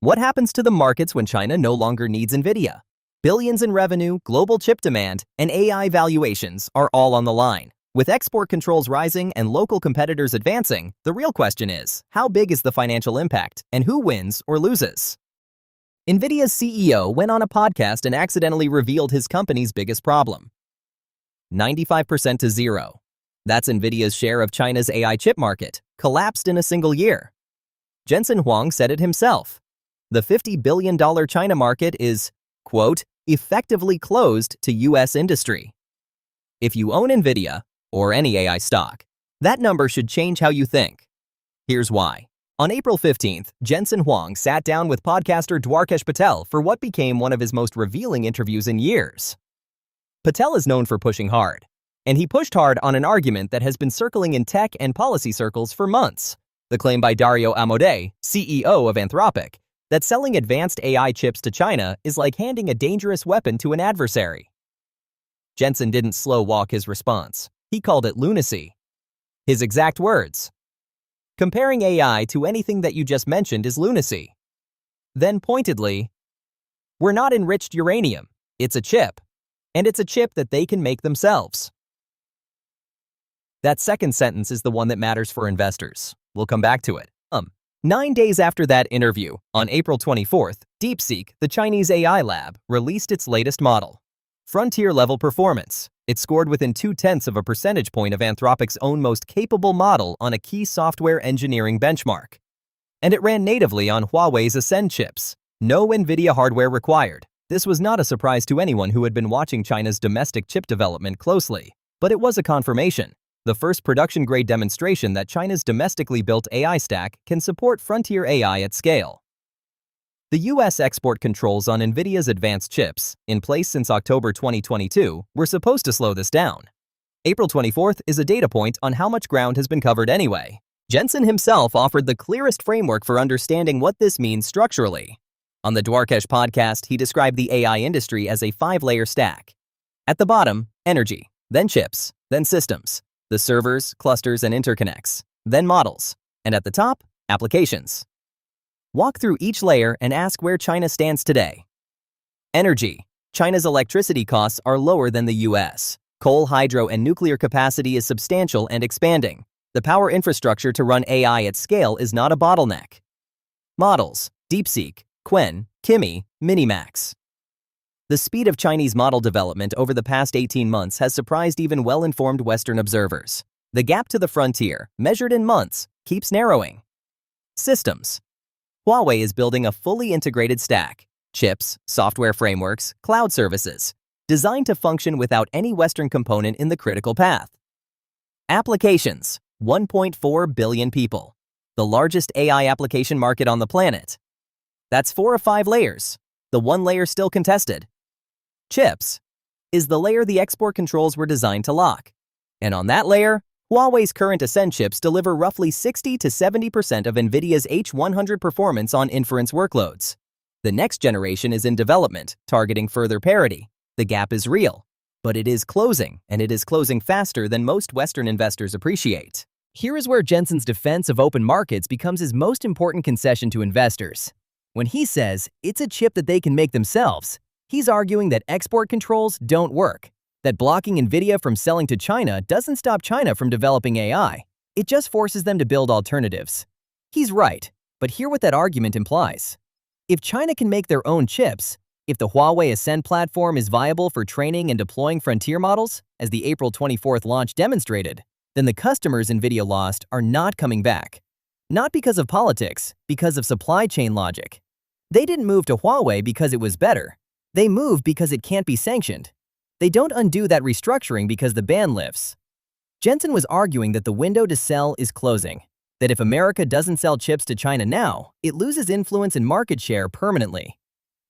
What happens to the markets when China no longer needs Nvidia? Billions in revenue, global chip demand, and AI valuations are all on the line. With export controls rising and local competitors advancing, the real question is, how big is the financial impact, and who wins or loses? Nvidia's CEO went on a podcast and accidentally revealed his company's biggest problem. 95% to zero. That's Nvidia's share of China's AI chip market, collapsed in a single year. Jensen Huang said it himself. The $50 billion China market is, quote, effectively closed to U.S. industry. If you own Nvidia, or any AI stock, that number should change how you think. Here's why. On April 15th, Jensen Huang sat down with podcaster Dwarkesh Patel for what became one of his most revealing interviews in years. Patel is known for pushing hard, and he pushed hard on an argument that has been circling in tech and policy circles for months. The claim by Dario Amodei, CEO of Anthropic, that selling advanced AI chips to China is like handing a dangerous weapon to an adversary. Jensen didn't slow-walk his response. He called it lunacy. His exact words: comparing AI to anything that you just mentioned is lunacy. Then pointedly, we're not enriched uranium. It's a chip. And it's a chip that they can make themselves. That second sentence is the one that matters for investors. We'll come back to it. 9 days after that interview, on April 24th, DeepSeek, the Chinese AI lab, released its latest model. Frontier-level performance. It scored within 0.2 of a percentage point of Anthropic's own most capable model on a key software engineering benchmark. And it ran natively on Huawei's Ascend chips. No Nvidia hardware required. This was not a surprise to anyone who had been watching China's domestic chip development closely, but it was a confirmation. The first production-grade demonstration that China's domestically built AI stack can support frontier AI at scale. The U.S. export controls on Nvidia's advanced chips, in place since October 2022, were supposed to slow this down. April 24th is a data point on how much ground has been covered anyway. Jensen himself offered the clearest framework for understanding what this means structurally. On the Dwarkesh podcast, he described the AI industry as a 5-layer stack. At the bottom, energy, then chips, then systems. The servers, clusters, and interconnects, then models, and at the top, applications. Walk through each layer and ask where China stands today. Energy. China's electricity costs are lower than the US. Coal, hydro, and nuclear capacity is substantial and expanding. The power infrastructure to run AI at scale is not a bottleneck. Models. DeepSeek, Qwen, Kimi, Minimax. The speed of Chinese model development over the past 18 months has surprised even well-informed Western observers. The gap to the frontier, measured in months, keeps narrowing. Systems. Huawei is building a fully integrated stack: chips, software frameworks, cloud services, designed to function without any Western component in the critical path. Applications. 1.4 billion people. The largest AI application market on the planet. That's 4 of 5 layers. The one layer still contested. Chips is the layer the export controls were designed to lock. And on that layer, Huawei's current Ascend chips deliver roughly 60 to 70% of Nvidia's H100 performance on inference workloads. The next generation is in development, targeting further parity. The gap is real, but it is closing, and it is closing faster than most Western investors appreciate. Here is where Jensen's defense of open markets becomes his most important concession to investors. When he says it's a chip that they can make themselves, he's arguing that export controls don't work, that blocking Nvidia from selling to China doesn't stop China from developing AI. It just forces them to build alternatives. He's right, but hear what that argument implies. If China can make their own chips, if the Huawei Ascend platform is viable for training and deploying frontier models, as the April 24th launch demonstrated, then the customers Nvidia lost are not coming back. Not because of politics, because of supply chain logic. They didn't move to Huawei because it was better. They moved because it can't be sanctioned. They don't undo that restructuring because the ban lifts. Jensen was arguing that the window to sell is closing, that if America doesn't sell chips to China now, it loses influence and market share permanently.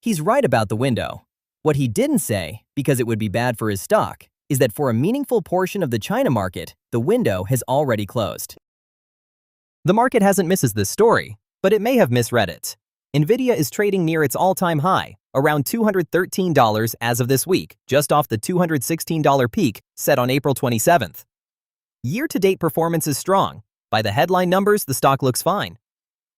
He's right about the window. What he didn't say, because it would be bad for his stock, is that for a meaningful portion of the China market, the window has already closed. The market hasn't missed this story, but it may have misread it. Nvidia is trading near its all-time high, around $213 as of this week, just off the $216 peak set on April 27th. Year-to-date performance is strong. By the headline numbers, the stock looks fine.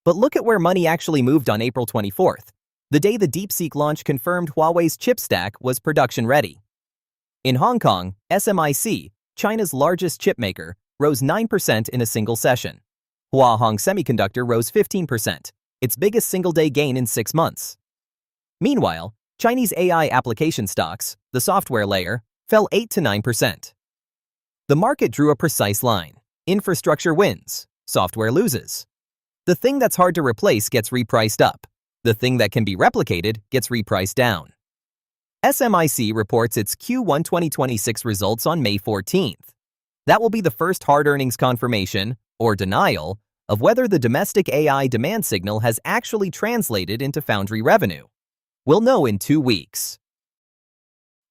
But look at where money actually moved on April 24th, the day the DeepSeek launch confirmed Huawei's chip stack was production-ready. In Hong Kong, SMIC, China's largest chipmaker, rose 9% in a single session. Hong Semiconductor rose 15%, its biggest single-day gain in 6 months. Meanwhile, Chinese AI application stocks, the software layer, fell 8 to 9%. The market drew a precise line. Infrastructure wins, software loses. The thing that's hard to replace gets repriced up. The thing that can be replicated gets repriced down. SMIC reports its Q1 2026 results on May 14th. That will be the first hard earnings confirmation, or denial, of whether the domestic AI demand signal has actually translated into foundry revenue. We'll know in 2 weeks.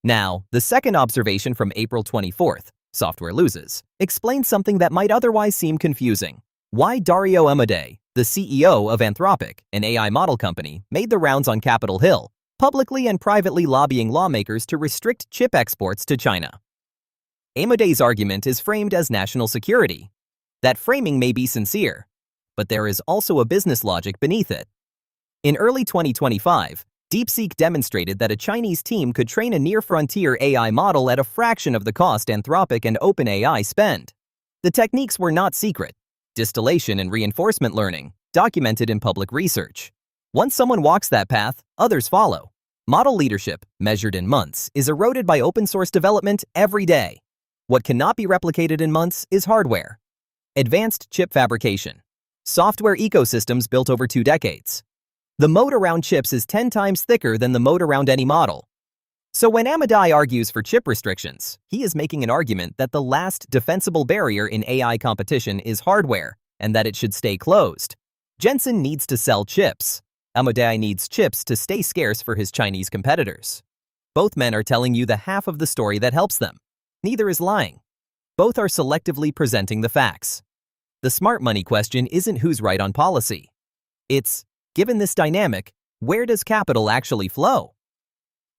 Now, the second observation from April 24th, software loses, explains something that might otherwise seem confusing. Why Dario Amodei, the CEO of Anthropic, an AI model company, made the rounds on Capitol Hill, publicly and privately lobbying lawmakers to restrict chip exports to China. Amodei's argument is framed as national security. That framing may be sincere, but there is also a business logic beneath it. In early 2025, DeepSeek demonstrated that a Chinese team could train a near-frontier AI model at a fraction of the cost Anthropic and OpenAI spend. The techniques were not secret. Distillation and reinforcement learning, documented in public research. Once someone walks that path, others follow. Model leadership, measured in months, is eroded by open-source development every day. What cannot be replicated in months is hardware. Advanced chip fabrication. Software ecosystems built over 2 decades. The moat around chips is 10 times thicker than the moat around any model. So when Amodei argues for chip restrictions, he is making an argument that the last defensible barrier in AI competition is hardware, and that it should stay closed. Jensen needs to sell chips. Amodei needs chips to stay scarce for his Chinese competitors. Both men are telling you the half of the story that helps them. Neither is lying. Both are selectively presenting the facts. The smart money question isn't who's right on policy. It's, given this dynamic, where does capital actually flow?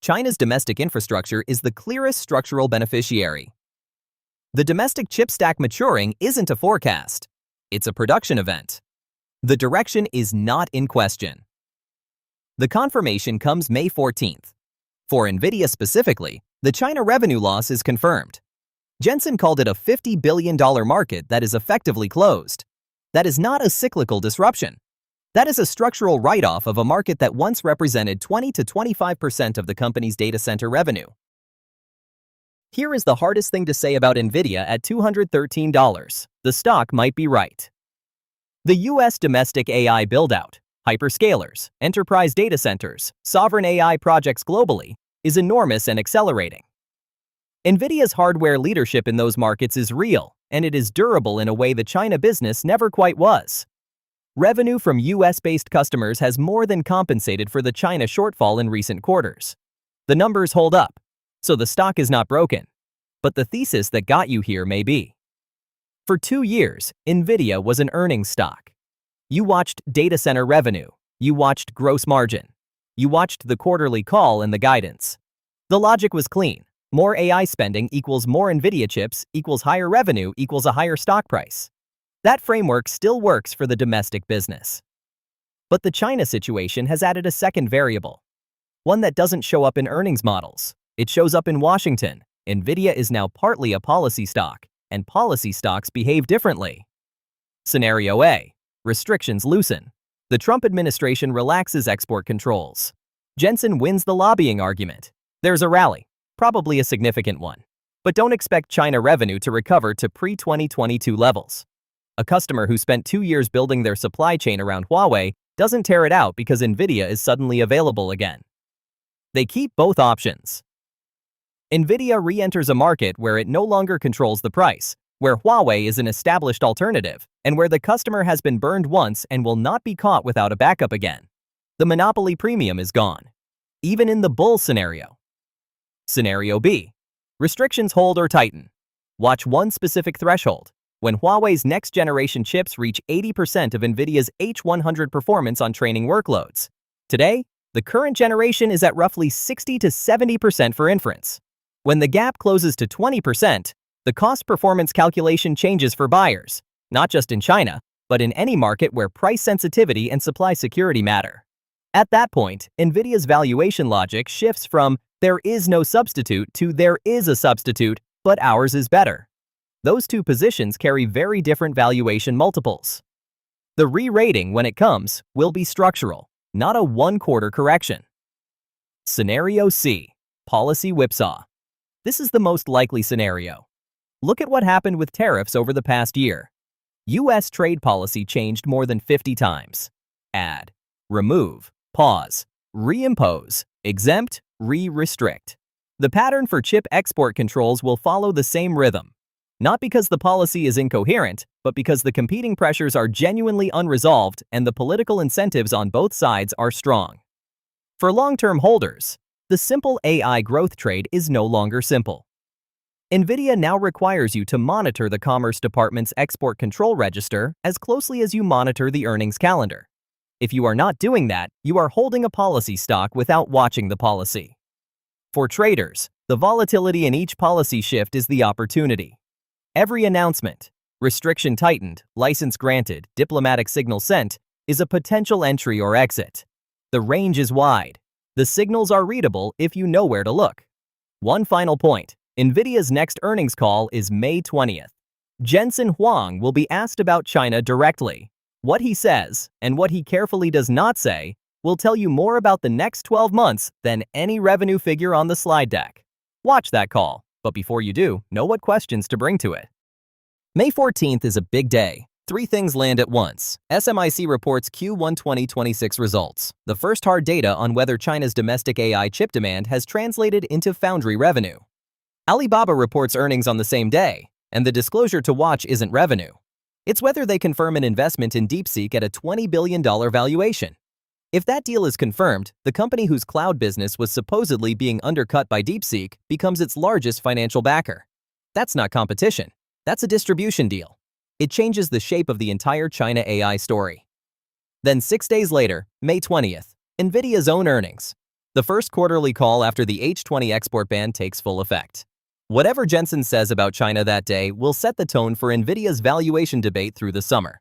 China's domestic infrastructure is the clearest structural beneficiary. The domestic chip stack maturing isn't a forecast. It's a production event. The direction is not in question. The confirmation comes May 14th. For Nvidia specifically, the China revenue loss is confirmed. Jensen called it a $50 billion market that is effectively closed. That is not a cyclical disruption. That is a structural write-off of a market that once represented 20 to 25% of the company's data center revenue. Here is the hardest thing to say about Nvidia at $213. The stock might be right. The U.S. domestic AI build-out, hyperscalers, enterprise data centers, sovereign AI projects globally, is enormous and accelerating. Nvidia's hardware leadership in those markets is real, and it is durable in a way the China business never quite was. Revenue from US-based customers has more than compensated for the China shortfall in recent quarters. The numbers hold up, so the stock is not broken. But the thesis that got you here may be. For 2 years, Nvidia was an earnings stock. You watched data center revenue. You watched gross margin. You watched the quarterly call and the guidance. The logic was clean. More AI spending equals more Nvidia chips equals higher revenue equals a higher stock price. That framework still works for the domestic business. But the China situation has added a second variable. One that doesn't show up in earnings models. It shows up in Washington. Nvidia is now partly a policy stock, and policy stocks behave differently. Scenario A. Restrictions loosen. The Trump administration relaxes export controls. Jensen wins the lobbying argument. There's a rally, probably a significant one. But don't expect China revenue to recover to pre-2022 levels. A customer who spent 2 years building their supply chain around Huawei doesn't tear it out because Nvidia is suddenly available again. They keep both options. Nvidia re-enters a market where it no longer controls the price, where Huawei is an established alternative, and where the customer has been burned once and will not be caught without a backup again. The monopoly premium is gone, even in the bull scenario. Scenario B. Restrictions hold or tighten. Watch one specific threshold. When Huawei's next-generation chips reach 80% of Nvidia's H100 performance on training workloads. Today, the current generation is at roughly 60 to 70% for inference. When the gap closes to 20%, the cost-performance calculation changes for buyers, not just in China, but in any market where price sensitivity and supply security matter. At that point, Nvidia's valuation logic shifts from "there is no substitute" to "there is a substitute, but ours is better." Those two positions carry very different valuation multiples. The re-rating, when it comes, will be structural, not a one-quarter correction. Scenario C. Policy whipsaw. This is the most likely scenario. Look at what happened with tariffs over the past year. U.S. trade policy changed more than 50 times. Add, remove, pause, reimpose, exempt, re-restrict. The pattern for chip export controls will follow the same rhythm. Not because the policy is incoherent, but because the competing pressures are genuinely unresolved and the political incentives on both sides are strong. For long-term holders, the simple AI growth trade is no longer simple. Nvidia now requires you to monitor the Commerce Department's export control register as closely as you monitor the earnings calendar. If you are not doing that, you are holding a policy stock without watching the policy. For traders, the volatility in each policy shift is the opportunity. Every announcement, restriction tightened, license granted, diplomatic signal sent, is a potential entry or exit. The range is wide. The signals are readable if you know where to look. One final point. Nvidia's next earnings call is May 20th. Jensen Huang will be asked about China directly. What he says, and what he carefully does not say, will tell you more about the next 12 months than any revenue figure on the slide deck. Watch that call, but before you do, know what questions to bring to it. May 14th is a big day. 3 things land at once. SMIC reports Q1 2026 results, the first hard data on whether China's domestic AI chip demand has translated into foundry revenue. Alibaba reports earnings on the same day, and the disclosure to watch isn't revenue. It's whether they confirm an investment in DeepSeek at a $20 billion valuation. If that deal is confirmed, the company whose cloud business was supposedly being undercut by DeepSeek becomes its largest financial backer. That's not competition. That's a distribution deal. It changes the shape of the entire China AI story. Then 6 days later, May 20th, Nvidia's own earnings. The first quarterly call after the H20 export ban takes full effect. Whatever Jensen says about China that day will set the tone for Nvidia's valuation debate through the summer.